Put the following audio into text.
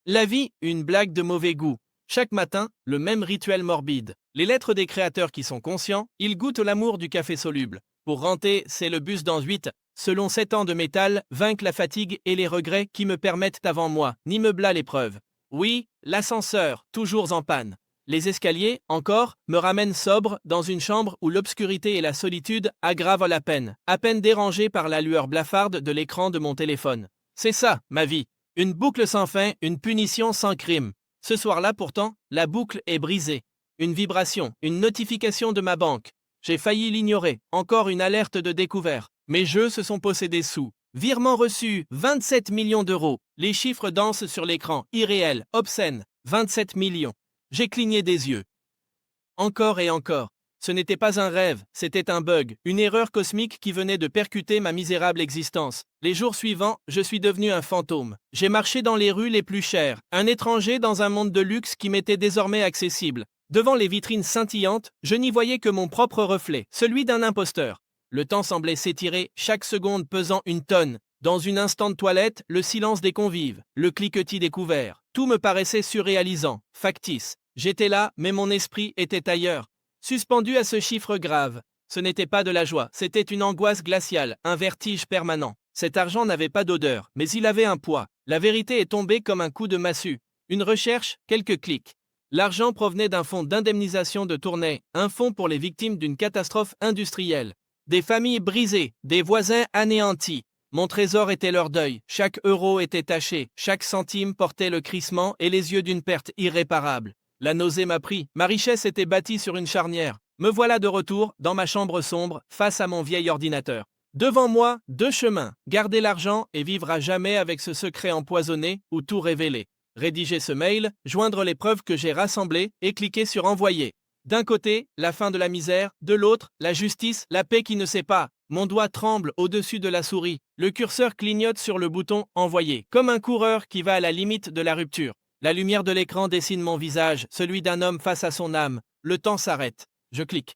La vie, une blague de mauvais goût. Chaque matin, le même rituel morbide. Les lettres des créateurs qui sont conscients, ils goûtent l'amour du café soluble. Pour renter, c'est le bus dans 8. Selon 7 ans de métal, vaincre la fatigue et les regrets qui me permettent avant moi, ni meubla l'épreuve. Oui, l'ascenseur, toujours en panne. Les escaliers, encore, me ramènent sobre dans une chambre où l'obscurité et la solitude aggravent la peine, à peine dérangée par la lueur blafarde de l'écran de mon téléphone. C'est ça, ma vie. Une boucle sans fin, une punition sans crime. Ce soir-là, pourtant, la boucle est brisée. Une vibration, une notification de ma banque. J'ai failli l'ignorer, encore une alerte de découvert. Mes jeux se sont possédés sous. Virement reçu, 27 millions d'euros. Les chiffres dansent sur l'écran, irréels, obscènes. 27 millions. J'ai cligné des yeux. Encore et encore. Ce n'était pas un rêve, c'était un bug, une erreur cosmique qui venait de percuter ma misérable existence. Les jours suivants, je suis devenu un fantôme. J'ai marché dans les rues les plus chères, un étranger dans un monde de luxe qui m'était désormais accessible. Devant les vitrines scintillantes, je n'y voyais que mon propre reflet, celui d'un imposteur. Le temps semblait s'étirer, chaque seconde pesant une tonne. Dans une instant de toilette, le silence des convives, le cliquetis des couverts. Tout me paraissait surréalisant, factice. J'étais là, mais mon esprit était ailleurs. Suspendu à ce chiffre grave. Ce n'était pas de la joie, c'était une angoisse glaciale, un vertige permanent. Cet argent n'avait pas d'odeur, mais il avait un poids. La vérité est tombée comme un coup de massue. Une recherche, quelques clics. L'argent provenait d'un fonds d'indemnisation de Tournai, un fonds pour les victimes d'une catastrophe industrielle. Des familles brisées, des voisins anéantis. Mon trésor était leur deuil, chaque euro était taché, chaque centime portait le crissement et les yeux d'une perte irréparable. La nausée m'a pris, ma richesse était bâtie sur une charnière. Me voilà de retour, dans ma chambre sombre, face à mon vieil ordinateur. Devant moi, deux chemins, garder l'argent et vivre à jamais avec ce secret empoisonné ou tout révéler. Rédiger ce mail, joindre les preuves que j'ai rassemblées et cliquer sur envoyer. D'un côté, la fin de la misère, de l'autre, la justice, la paix qui ne sait pas. Mon doigt tremble au-dessus de la souris, le curseur clignote sur le bouton envoyer, comme un coureur qui va à la limite de la rupture. La lumière de l'écran dessine mon visage, celui d'un homme face à son âme. Le temps s'arrête. Je clique.